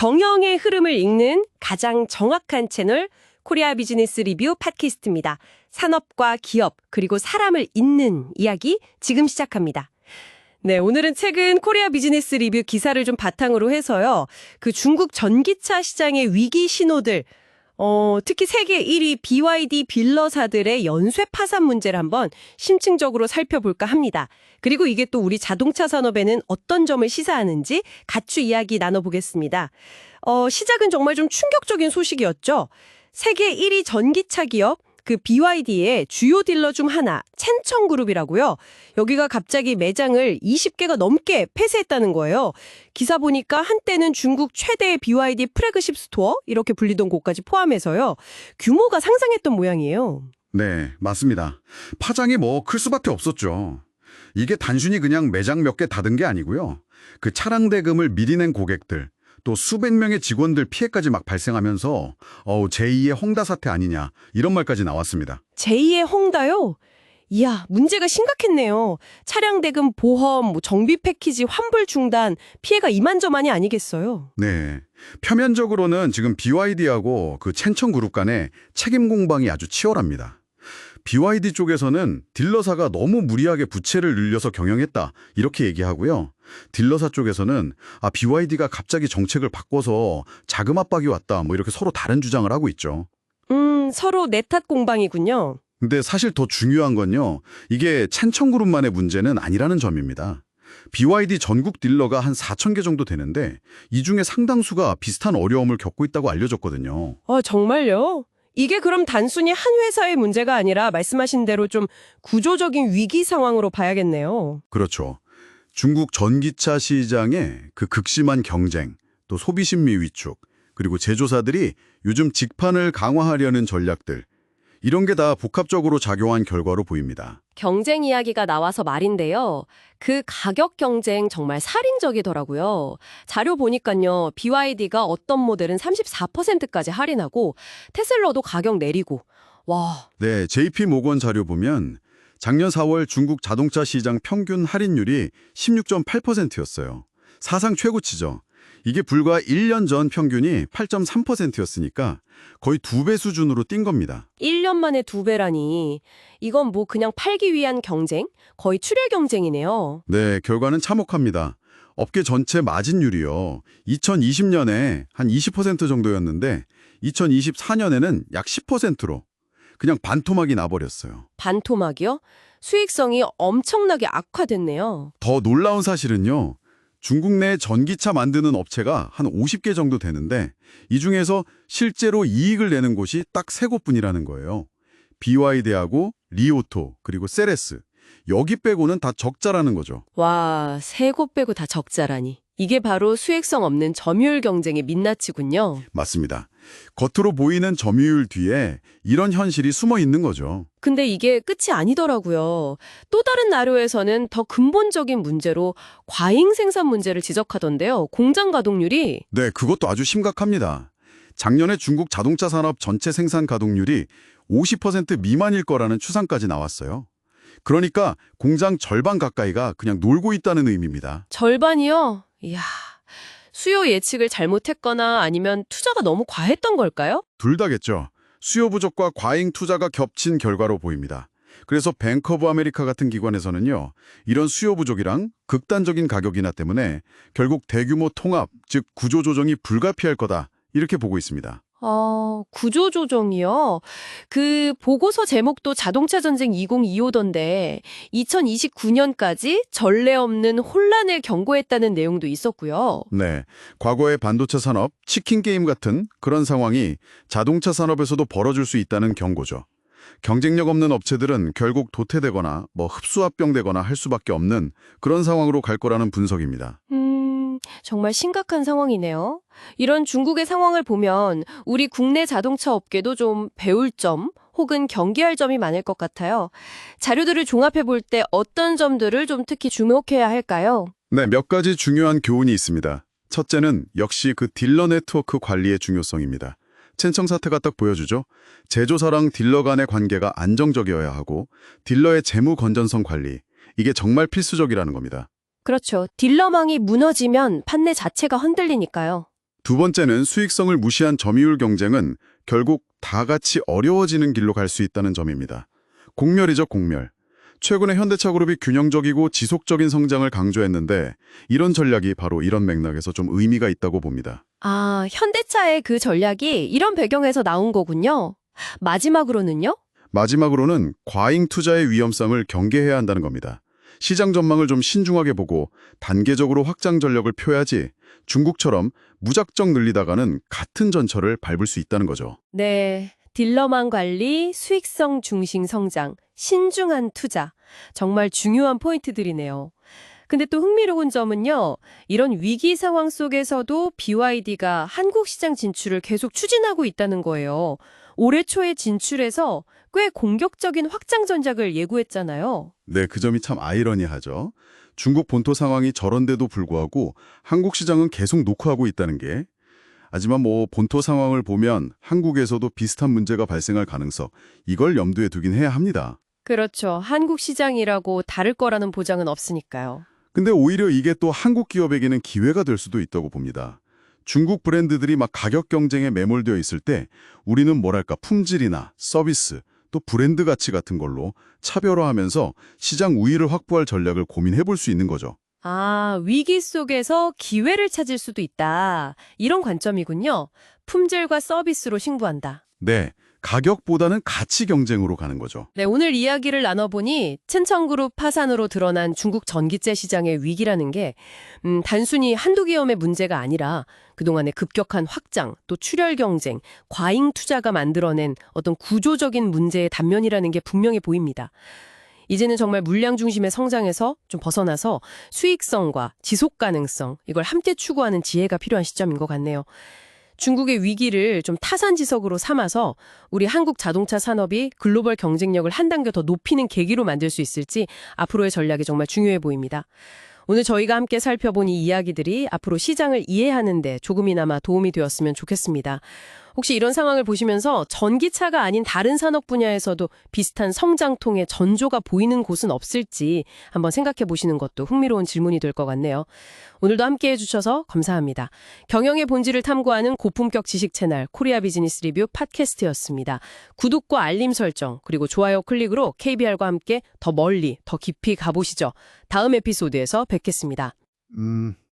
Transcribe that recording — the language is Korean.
경영의 흐름을 읽는 가장 정확한 채널 코리아 비즈니스 리뷰 팟캐스트입니다. 산업과 기업 그리고 사람을 잇는 이야기 지금 시작합니다. 네, 오늘은 최근 코리아 비즈니스 리뷰 기사를 좀 바탕으로 해서요. 그 중국 전기차 시장의 위기 신호들, 특히 세계 1위 BYD 딜러사들의 연쇄 파산 문제를 한번 심층적으로 살펴볼까 합니다. 그리고 이게 또 우리 자동차 산업에는 어떤 점을 시사하는지 같이 이야기 나눠보겠습니다. 시작은 정말 좀 충격적인 소식이었죠. 세계 1위 전기차 기업 그 BYD의 주요 딜러 중 하나 첸청그룹이라고요. 여기가 갑자기 매장을 20개가 넘게 폐쇄했다는 거예요. 기사 보니까 한때는 중국 최대의 BYD 플래그십 스토어 이렇게 불리던 곳까지 포함해서요. 규모가 상상했던 모양이에요. 네, 맞습니다. 파장이 클 수밖에 없었죠. 이게 단순히 그냥 매장 몇 개 닫은 게 아니고요. 그 차량 대금을 미리 낸 고객들, 또 수백 명의 직원들 피해까지 막 발생하면서 제2의 홍다 사태 아니냐 이런 말까지 나왔습니다. 제2의 홍다요? 이야, 문제가 심각했네요. 차량 대금 보험, 정비 패키지 환불 중단, 피해가 이만저만이 아니겠어요. 네, 표면적으로는 지금 BYD하고 그 첸청그룹 간의 책임 공방이 아주 치열합니다. BYD 쪽에서는 딜러사가 너무 무리하게 부채를 늘려서 경영했다 이렇게 얘기하고요. 딜러사 쪽에서는 BYD가 갑자기 정책을 바꿔서 자금 압박이 왔다 이렇게 서로 다른 주장을 하고 있죠. 서로 내탓 공방이군요. 근데 사실 더 중요한 건요. 이게 첸청그룹만의 문제는 아니라는 점입니다. BYD 전국 딜러가 한 4,000개 정도 되는데 이 중에 상당수가 비슷한 어려움을 겪고 있다고 알려졌거든요. 정말요? 이게 그럼 단순히 한 회사의 문제가 아니라 말씀하신 대로 좀 구조적인 위기 상황으로 봐야겠네요. 그렇죠. 중국 전기차 시장의 그 극심한 경쟁, 또 소비 심리 위축, 그리고 제조사들이 요즘 직판을 강화하려는 전략들, 이런 게 다 복합적으로 작용한 결과로 보입니다. 경쟁 이야기가 나와서 말인데요. 그 가격 경쟁 정말 살인적이더라고요. 자료 보니까요. BYD가 어떤 모델은 34%까지 할인하고 테슬라도 가격 내리고. 와. 네, JP모건 자료 보면 작년 4월 중국 자동차 시장 평균 할인율이 16.8%였어요. 사상 최고치죠. 이게 불과 1년 전 평균이 8.3%였으니까 거의 2배 수준으로 뛴 겁니다. 1년 만에 2배라니. 이건 그냥 팔기 위한 경쟁? 거의 출혈 경쟁이네요. 네, 결과는 참혹합니다. 업계 전체 마진율이요. 2020년에 한 20% 정도였는데 2024년에는 약 10%로 그냥 반토막이 나버렸어요. 반토막이요? 수익성이 엄청나게 악화됐네요. 더 놀라운 사실은요. 중국 내 전기차 만드는 업체가 한 50개 정도 되는데 이 중에서 실제로 이익을 내는 곳이 딱 3곳뿐이라는 거예요. BYD하고 리오토 그리고 세레스. 여기 빼고는 다 적자라는 거죠. 와, 3곳 빼고 다 적자라니. 이게 바로 수익성 없는 점유율 경쟁의 민낯이군요. 맞습니다. 겉으로 보이는 점유율 뒤에 이런 현실이 숨어 있는 거죠. 근데 이게 끝이 아니더라고요. 또 다른 나라에서는 더 근본적인 문제로 과잉 생산 문제를 지적하던데요. 공장 가동률이 네, 그것도 아주 심각합니다. 작년에 중국 자동차 산업 전체 생산 가동률이 50% 미만일 거라는 추산까지 나왔어요. 그러니까 공장 절반 가까이가 그냥 놀고 있다는 의미입니다. 절반이요? 이야, 수요 예측을 잘못했거나 아니면 투자가 너무 과했던 걸까요? 둘 다겠죠. 수요 부족과 과잉 투자가 겹친 결과로 보입니다. 그래서 뱅크 오브 아메리카 같은 기관에서는요. 이런 수요 부족이랑 극단적인 가격 인하 때문에 결국 대규모 통합, 즉 구조조정이 불가피할 거다. 이렇게 보고 있습니다. 구조조정이요? 그 보고서 제목도 자동차 전쟁 2025던데 2029년까지 전례 없는 혼란을 경고했다는 내용도 있었고요. 네, 과거의 반도체 산업, 치킨 게임 같은 그런 상황이 자동차 산업에서도 벌어질 수 있다는 경고죠. 경쟁력 없는 업체들은 결국 도태되거나 흡수합병되거나 할 수밖에 없는 그런 상황으로 갈 거라는 분석입니다. 정말 심각한 상황이네요. 이런 중국의 상황을 보면 우리 국내 자동차 업계도 좀 배울 점 혹은 경계할 점이 많을 것 같아요. 자료들을 종합해 볼 때 어떤 점들을 좀 특히 주목해야 할까요? 네, 몇 가지 중요한 교훈이 있습니다. 첫째는 역시 그 딜러 네트워크 관리의 중요성입니다. 첸청 사태가 딱 보여주죠. 제조사랑 딜러 간의 관계가 안정적이어야 하고 딜러의 재무 건전성 관리, 이게 정말 필수적이라는 겁니다. 그렇죠. 딜러망이 무너지면 판매 자체가 흔들리니까요. 두 번째는 수익성을 무시한 점유율 경쟁은 결국 다 같이 어려워지는 길로 갈 수 있다는 점입니다. 공멸이죠, 공멸. 최근에 현대차그룹이 균형적이고 지속적인 성장을 강조했는데 이런 전략이 바로 이런 맥락에서 좀 의미가 있다고 봅니다. 아, 현대차의 그 전략이 이런 배경에서 나온 거군요. 마지막으로는요? 마지막으로는 과잉 투자의 위험성을 경계해야 한다는 겁니다. 시장 전망을 좀 신중하게 보고 단계적으로 확장 전력을 펴야지 중국처럼 무작정 늘리다가는 같은 전철을 밟을 수 있다는 거죠. 네, 딜러만 관리, 수익성 중심 성장, 신중한 투자. 정말 중요한 포인트들이네요. 근데 또 흥미로운 점은요, 이런 위기 상황 속에서도 BYD가 한국 시장 진출을 계속 추진하고 있다는 거예요. 올해 초에 진출해서 꽤 공격적인 확장 전략을 예고했잖아요. 네, 그 점이 참 아이러니하죠. 중국 본토 상황이 저런데도 불구하고 한국 시장은 계속 녹화하고 있다는 게. 하지만 본토 상황을 보면 한국에서도 비슷한 문제가 발생할 가능성, 이걸 염두에 두긴 해야 합니다. 그렇죠. 한국 시장이라고 다를 거라는 보장은 없으니까요. 근데 오히려 이게 또 한국 기업에게는 기회가 될 수도 있다고 봅니다. 중국 브랜드들이 막 가격 경쟁에 매몰되어 있을 때 우리는 뭐랄까 품질이나 서비스, 또 브랜드 가치 같은 걸로 차별화하면서 시장 우위를 확보할 전략을 고민해 볼 수 있는 거죠. 아, 위기 속에서 기회를 찾을 수도 있다. 이런 관점이군요. 품질과 서비스로 승부한다. 네, 가격보다는 가치 경쟁으로 가는 거죠. 네, 오늘 이야기를 나눠보니 챈청그룹 파산으로 드러난 중국 전기세 시장의 위기라는 게 단순히 한두 기업의 문제가 아니라 그동안의 급격한 확장, 또 출혈 경쟁, 과잉 투자가 만들어낸 어떤 구조적인 문제의 단면이라는 게 분명해 보입니다. 이제는 정말 물량 중심의 성장에서 좀 벗어나서 수익성과 지속 가능성, 이걸 함께 추구하는 지혜가 필요한 시점인 것 같네요. 중국의 위기를 좀 타산지석으로 삼아서 우리 한국 자동차 산업이 글로벌 경쟁력을 한 단계 더 높이는 계기로 만들 수 있을지 앞으로의 전략이 정말 중요해 보입니다. 오늘 저희가 함께 살펴본 이 이야기들이 앞으로 시장을 이해하는 데 조금이나마 도움이 되었으면 좋겠습니다. 혹시 이런 상황을 보시면서 전기차가 아닌 다른 산업 분야에서도 비슷한 성장통의 전조가 보이는 곳은 없을지 한번 생각해 보시는 것도 흥미로운 질문이 될 것 같네요. 오늘도 함께해 주셔서 감사합니다. 경영의 본질을 탐구하는 고품격 지식 채널 코리아 비즈니스 리뷰 팟캐스트였습니다. 구독과 알림 설정 그리고 좋아요 클릭으로 KBR과 함께 더 멀리 더 깊이 가보시죠. 다음 에피소드에서 뵙겠습니다.